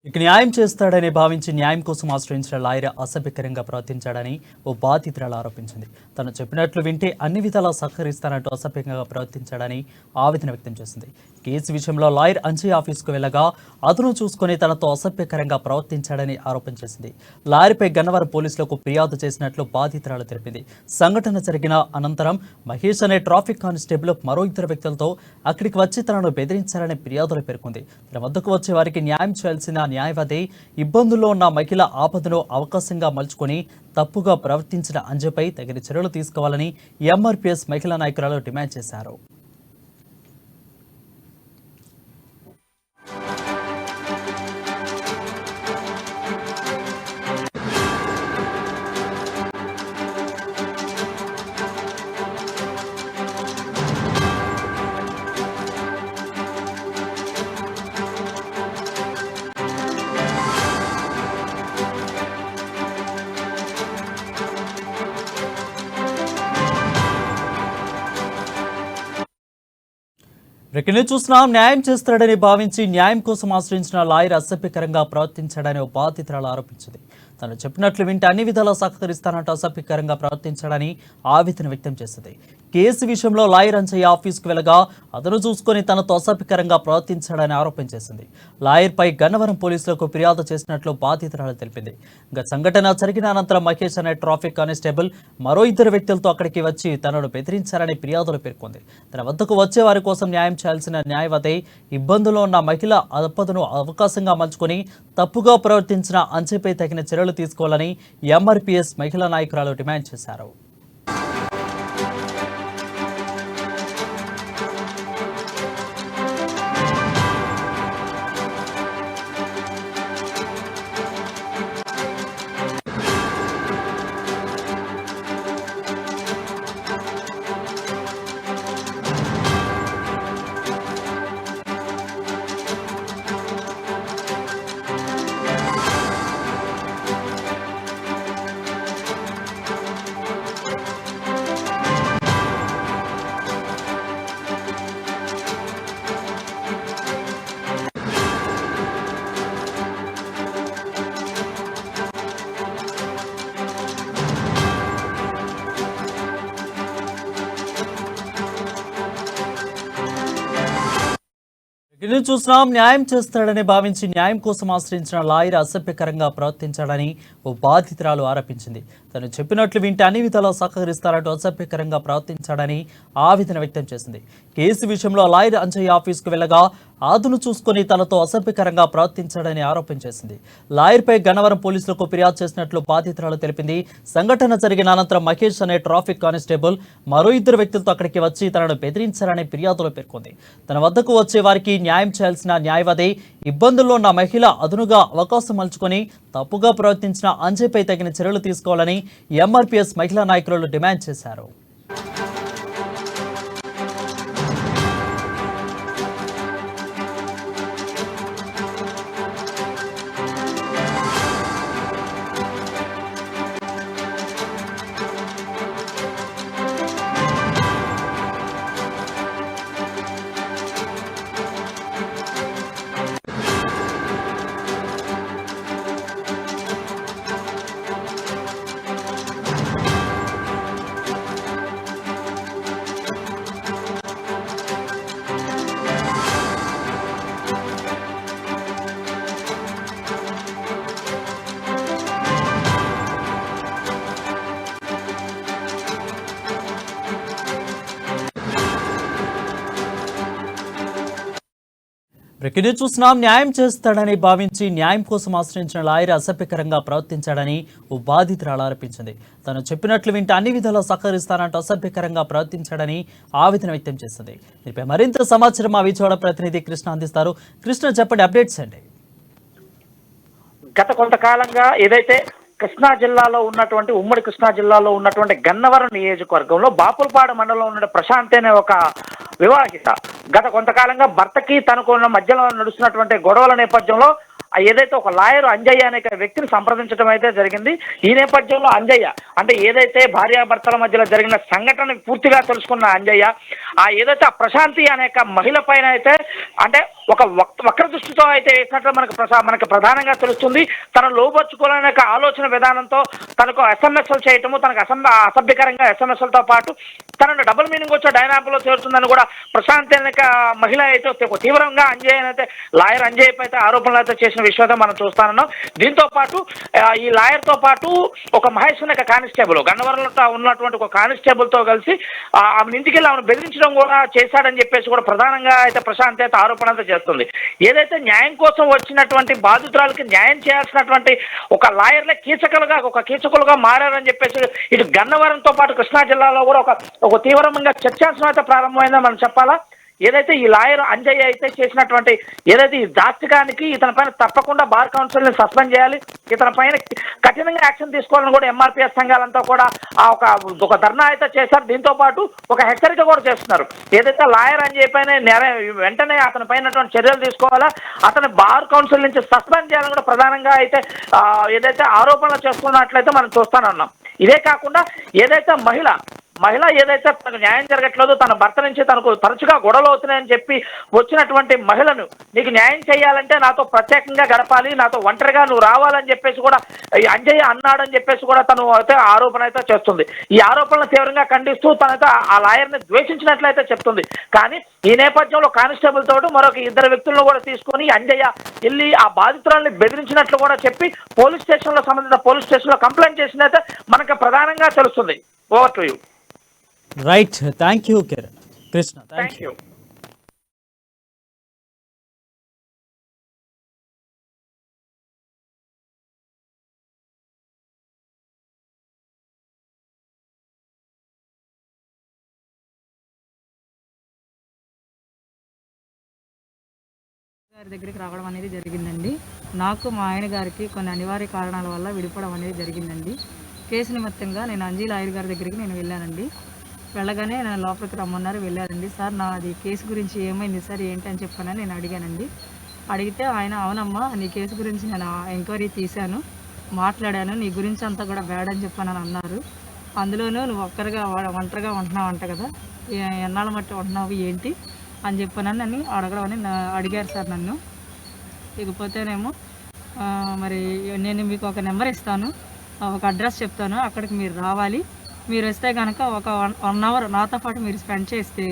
ఇక న్యాయం చేస్తాడని భావించి న్యాయం కోసం ఆశ్రయించిన లాయర్ అసభ్యకరంగా ప్రవర్తించాడని ఓ బాధితురాలు ఆరోపించింది. తను చెప్పినట్లు వింటే అన్ని విధాలా సహకరిస్తానంటూ అసభ్యంగా ప్రవర్తించాడని ఆవేదన వ్యక్తం చేసింది. కేసు విషయంలో లాయర్ అంజయ్ ఆఫీసుకు వెళ్లగా అతను చూసుకుని తనతో అసభ్యకరంగా ప్రవర్తించాడని ఆరోపణ చేసింది. లాయర్పై గన్నవరం పోలీసులకు ఫిర్యాదు చేసినట్లు బాధితురాలు తెలిపింది. సంఘటన జరిగిన అనంతరం మహేష్ అనే ట్రాఫిక్ కానిస్టేబుల్ మరో ఇద్దరు వ్యక్తులతో అక్కడికి వచ్చి తనను బెదిరించారని ఫిర్యాదులో పేర్కొంది. తన వద్దకు వచ్చే వారికి న్యాయం చేయాల్సిన న్యాయవాది ఇబ్బందుల్లో ఉన్న మహిళ ఆపదను అవకాశంగా మలుచుకొని తప్పుగా ప్రవర్తించిన అంజయ్పై తగిన చర్యలు తీసుకోవాలని ఎంఆర్పీఎస్ మహిళా నాయకురాలు డిమాండ్ చేశారు. రెక్కనే చూస్తున్నాం. న్యాయం చేస్తాడని భావించి న్యాయం కోసం ఆశ్రయించిన లాయర్ అసభ్యకరంగా ప్రవర్తించాడని ఓ బాధితురాలు ఆరోపించింది. తను చెప్పినట్లు వింటే అన్ని విధాలా సహకరిస్తానంటూ అసభ్యకరంగా ప్రవర్తించాడని ఆవేదన వ్యక్తం చేసింది. కేసు విషయంలో లాయర్ అంజయ్య ఆఫీసుకు వెళ్లగా అతను చూసుకుని తనతో అసభ్యకరంగా ప్రవర్తించాడని ఆరోపణ చేసింది. లాయర్పై గన్నవరం పోలీసులకు ఫిర్యాదు చేసినట్లు బాధితురాలు తెలిపింది. సంఘటన జరిగిన అనంతరం మహేష్ అనే ట్రాఫిక్ కానిస్టేబుల్ మరో ఇద్దరు వ్యక్తులతో అక్కడికి వచ్చి తనను బెదిరించారని ఫిర్యాదులో పేర్కొంది. తన వద్దకు వచ్చే వారి కోసం న్యాయం చేయాల్సిన న్యాయవాది ఇబ్బందుల్లో ఉన్న మహిళ ఆపదను అవకాశంగా మలుచుకొని తప్పుగా ప్రవర్తించిన అంజయ్పై తగిన చర్యలు తీసుకోవాలని ఎంఆర్పీఎస్ మహిళా నాయకురాలు డిమాండ్ చేశారు. ఇది చూస్తున్నాం. న్యాయం చేస్తాడని భావించి న్యాయం కోసం ఆశ్రయించిన లాయర్ అసభ్యకరంగా ప్రవర్తించాడని ఓ బాధితురాలు ఆరోపించింది. తను చెప్పినట్లు వింటే అన్ని విధాలా సహకరిస్తారంటూ అసభ్యకరంగా ప్రవర్తించాడని ఆవేదన వ్యక్తం చేసింది. కేసు విషయంలో లాయర్ అంజయ్య ఆఫీసుకు వెళ్లగా ఆదును చూసుకుని తనతో అసభ్యకరంగా ప్రవర్తించాడని ఆరోపణ చేసింది. లాయర్పై గన్నవరం పోలీసులకు ఫిర్యాదు చేసినట్లు బాధితురాలు తెలిపింది. సంఘటన జరిగిన అనంతరం మహేష్ అనే ట్రాఫిక్ కానిస్టేబుల్ మరో ఇద్దరు వ్యక్తులతో అక్కడికి వచ్చి తనను బెదిరించారని ఫిర్యాదులో పేర్కొంది. తన వద్దకు వచ్చే వారికి న్యాయం చేయాల్సిన న్యాయవాది ఇబ్బందుల్లో ఉన్న మహిళ అదునుగా అవకాశం మలుచుకొని తప్పుగా ప్రవర్తించిన అంజయ్పై తగిన చర్యలు తీసుకోవాలని ఎంఆర్పీఎస్ మహిళా నాయకులు డిమాండ్ చేశారు. రెక్కనే చూస్తున్నాం. న్యాయం చేస్తాడని భావించి న్యాయం కోసం ఆశ్రయించిన లాయర్ అసభ్యకరంగా ప్రవర్తించాడని ఓ బాధితురాలు ఆరోపించింది. తను చెప్పినట్లు వింటే అన్ని విధాలా సహకరిస్తానంటూ అసభ్యకరంగా ప్రవర్తించాడని ఆవేదన వ్యక్తం చేసింది. దీనిపై మరింత సమాచారం మా విజయవాడ ప్రతినిధి కృష్ణ అందిస్తారు. కృష్ణ, చెప్పండి, అప్డేట్స్ అండి. గత కొంతకాలంగా ఏదైతే కృష్ణా జిల్లాలో ఉన్నటువంటి ఉమ్మడి కృష్ణా జిల్లాలో ఉన్నటువంటి గన్నవరం నియోజకవర్గంలో బాపులపాడు మండలంలో ఉన్న ప్రశాంత్ అనే ఒక వివాహిత గత కొంతకాలంగా భర్తకి తనకు మధ్యలో నడుస్తున్నటువంటి గొడవల నేపథ్యంలో ఏదైతే ఒక లాయర్ అంజయ్య అనే వ్యక్తిని సంప్రదించడం అయితే జరిగింది. ఈ నేపథ్యంలో అంజయ్య అంటే ఏదైతే భార్యాభర్తల మధ్యలో జరిగిన సంఘటన పూర్తిగా తెలుసుకున్న అంజయ్య ఏదైతే ఆ ప్రశాంతి అనే మహిళ పైన అయితే అంటే ఒక వక్ర దృష్టితో అయితే వేసినట్లు మనకు ప్రధానంగా తెలుస్తుంది. తన లోపరుచుకోవాలనే ఒక ఆలోచన విధానంతో తనకు ఎస్ఎంఎస్లు చేయటము, తనకు అసభ్యకరంగా ఎస్ఎంఎస్లతో పాటు తనను డబుల్ మీనింగ్ వచ్చే డైనామిక్లో చేరుతుందని కూడా ప్రశాంత్ అనే మహిళ అయితే తీవ్రంగా లాయర్ అంజయ్ అయితే ఆరోపణలు అయితే చేసిన విషయం మనం చూస్తానన్నాం. దీంతో పాటు ఈ లాయర్ తో పాటు ఒక మహేష్ అనే కానిస్టేబుల్ గన్నవరంలో ఉన్నటువంటి ఒక కానిస్టేబుల్ తో కలిసి ఆమె ఇంటికి వెళ్ళి ఆమెను బెదిరించడం కూడా చేశాడని చెప్పేసి కూడా ప్రధానంగా అయితే ప్రశాంత్ అయితే ఆరోపణ అయితే చేస్తుంది. ఏదైతే న్యాయం కోసం వచ్చినటువంటి బాధితురాలకి న్యాయం చేయాల్సినటువంటి ఒక లాయర్లే కీచకులుగా మారారని చెప్పేసి ఇటు గన్నవరంతో పాటు కృష్ణా జిల్లాలో కూడా ఒక తీవ్రంగా చర్చాంశం అయితే ప్రారంభమైందని మనం చెప్పాలా. ఏదైతే ఈ లాయర్ అంజయ్ అయితే చేసినటువంటి ఏదైతే ఈ దాష్టికానికి ఇతని పైన తప్పకుండా బార్ కౌన్సిల్ ని సస్పెండ్ చేయాలి, ఇతని పైన కఠినంగా యాక్షన్ తీసుకోవాలని కూడా ఎంఆర్పిఎస్ సంఘాలంతా కూడా ఒక ధర్నా అయితే చేశారు. దీంతో పాటు ఒక హెచ్చరిక కూడా చేస్తున్నారు. ఏదైతే లాయర్ అంజయ్ పైన వెంటనే అతని పైన చర్యలు తీసుకోవాలా, అతని బార్ కౌన్సిల్ నుంచి సస్పెండ్ చేయాలని కూడా ప్రధానంగా అయితే ఏదైతే ఆరోపణలు చేస్తున్నట్లయితే మనం చూస్తానన్నాం. ఇదే కాకుండా ఏదైతే మహిళ ఏదైతే తనకు న్యాయం జరగట్లేదు, తన భర్త నుంచి తనకు తరచుగా గొడవలు అవుతున్నాయని చెప్పి వచ్చినటువంటి మహిళను నీకు న్యాయం చేయాలంటే నాతో ప్రత్యేకంగా గడపాలి, నాతో ఒంటరిగా నువ్వు రావాలని చెప్పేసి కూడా అంజయ్య అన్నాడని చెప్పేసి కూడా తను అయితే ఆరోపణ అయితే చేస్తుంది. ఈ ఆరోపణలు తీవ్రంగా ఖండిస్తూ తనైతే ఆ లాయర్ని ద్వేషించినట్లయితే చెప్తుంది. కానీ ఈ నేపథ్యంలో కానిస్టేబుల్ తోటి మరొక 2 వ్యక్తులను కూడా తీసుకొని అంజయ్య వెళ్ళి ఆ బాధితురాల్ని బెదిరించినట్లు కూడా చెప్పి సంబంధిత పోలీస్ స్టేషన్లో కంప్లైంట్ చేసినైతే మనకు ప్రధానంగా తెలుస్తుంది. Over to you. Right, thank you Kiran. Krishna, thank you. గారి దగ్గరికి రావడం అనేది జరిగిందండి. నాకు మా ఆయన గారికి కొన్ని అనివార్య కారణాల వల్ల విడిపోవడం అనేది జరిగిందండి. కేసు నిమిత్తంగా నేను అంజీ లాయర్ గారి దగ్గరికి వెళ్ళానండి. వెళ్ళగానే నేను లోపలికి రమ్మన్నారు, వెళ్ళారండి. సార్ నాది కేసు గురించి ఏమైంది సార్ ఏంటి అని చెప్పానని నేను అడిగానండి. అడిగితే ఆయన అవునమ్మా నీ కేసు గురించి నేను ఎంక్వైరీ తీశాను, మాట్లాడాను, నీ గురించి అంతా కూడా బ్యాడ్ అని చెప్పానని అన్నారు. అందులోనూ నువ్వు ఒంటరిగా ఉంటున్నావు అంట కదా, ఎన్నాళ్ళ మట్టి ఉంటున్నావు ఏంటి అని చెప్పానని అడగడం అని అడిగారు సార్ నన్ను. ఇకపోతేనేమో మరి నేను మీకు ఒక నెంబర్ ఇస్తాను, ఒక అడ్రస్ చెప్తాను, అక్కడికి మీరు రావాలి. మీరు వస్తే కనుక ఒక 1 అవర్ నాతో పాటు మీరు స్పెండ్ చేస్తే